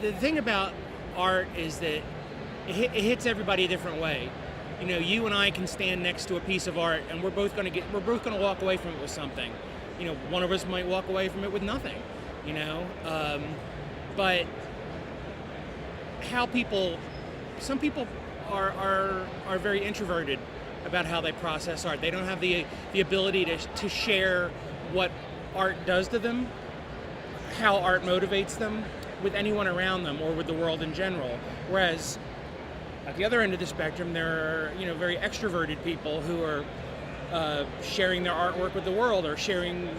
The thing about art is that it hits everybody a different way. You know, you and I can stand next to a piece of art, and we're both going to walk away from it with something. You know, one of us might walk away from it with nothing. You know, but how people, some people are very introverted about how they process art. They don't have the ability to share what art does to them, how art motivates them with anyone around them or with the world in general. Whereas at the other end of the spectrum, there are, you know, very extroverted people who are sharing their artwork with the world, or sharing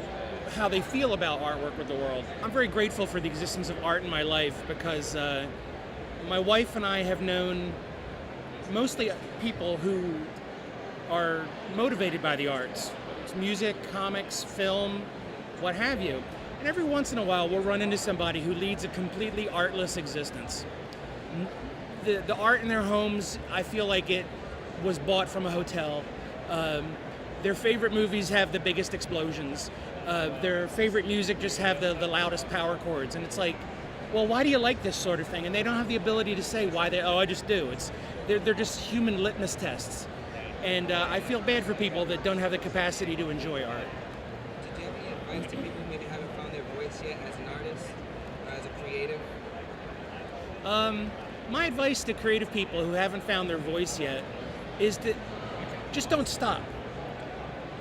how they feel about artwork with the world. I'm very grateful for the existence of art in my life, because my wife and I have known mostly people who are motivated by the arts. It's music, comics, film, what have you. And every once in a while we'll run into somebody who leads a completely artless existence. The art in their homes, I feel like it was bought from a hotel. Their favorite movies have the biggest explosions. Their favorite music just have the loudest power chords. And it's like, well, why do you like this sort of thing? And they don't have the ability to say why I just do. They're just human litmus tests. And I feel bad for people that don't have the capacity to enjoy art. Did you have any advice to people who maybe haven't found their voice yet as an artist or as a creative? My advice to creative people who haven't found their voice yet is that just don't stop.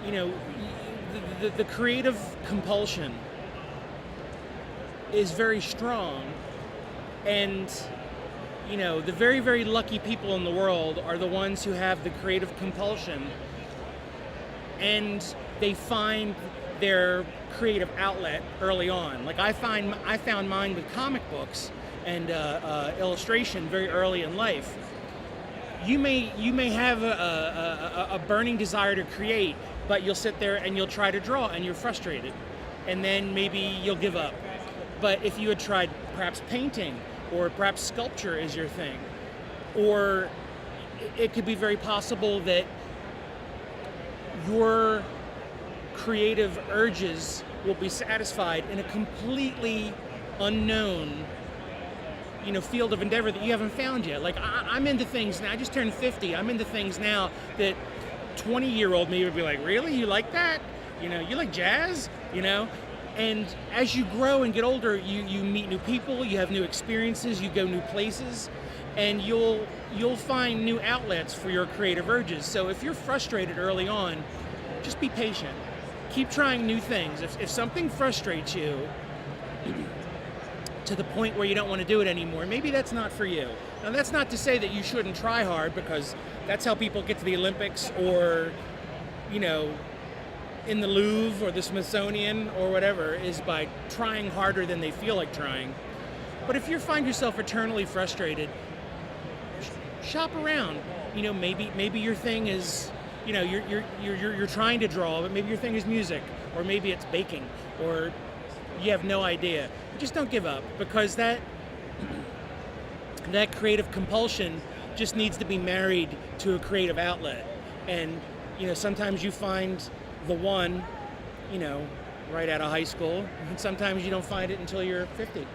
You know, the creative compulsion is very strong, and you know, the very, very lucky people in the world are the ones who have the creative compulsion, and they find their creative outlet early on. Like I found mine with comic books and illustration very early in life. You may have a burning desire to create, but you'll sit there and you'll try to draw and you're frustrated, and then maybe you'll give up. But if you had tried perhaps painting, or perhaps sculpture is your thing, or it could be very possible that your creative urges will be satisfied in a completely unknown, you know, field of endeavor that you haven't found yet. Like I'm into things now. I just turned 50. I'm into things now that 20-year-old me would be like, really? You like that? You know, you like jazz? You know? And as you grow and get older, you meet new people, you have new experiences, you go new places, and you'll find new outlets for your creative urges. So if you're frustrated early on, just be patient. Keep trying new things. If something frustrates you to the point where you don't want to do it anymore, maybe that's not for you. Now that's not to say that you shouldn't try hard, because that's how people get to the Olympics, or, you know, in the Louvre or the Smithsonian or whatever, is by trying harder than they feel like trying. But if you find yourself eternally frustrated, shop around. You know, maybe your thing is, you know, you're trying to draw, but maybe your thing is music, or maybe it's baking, or you have no idea. Just don't give up, because that creative compulsion just needs to be married to a creative outlet. And you know, sometimes you find the one, you know, right out of high school, and sometimes you don't find it until you're 50.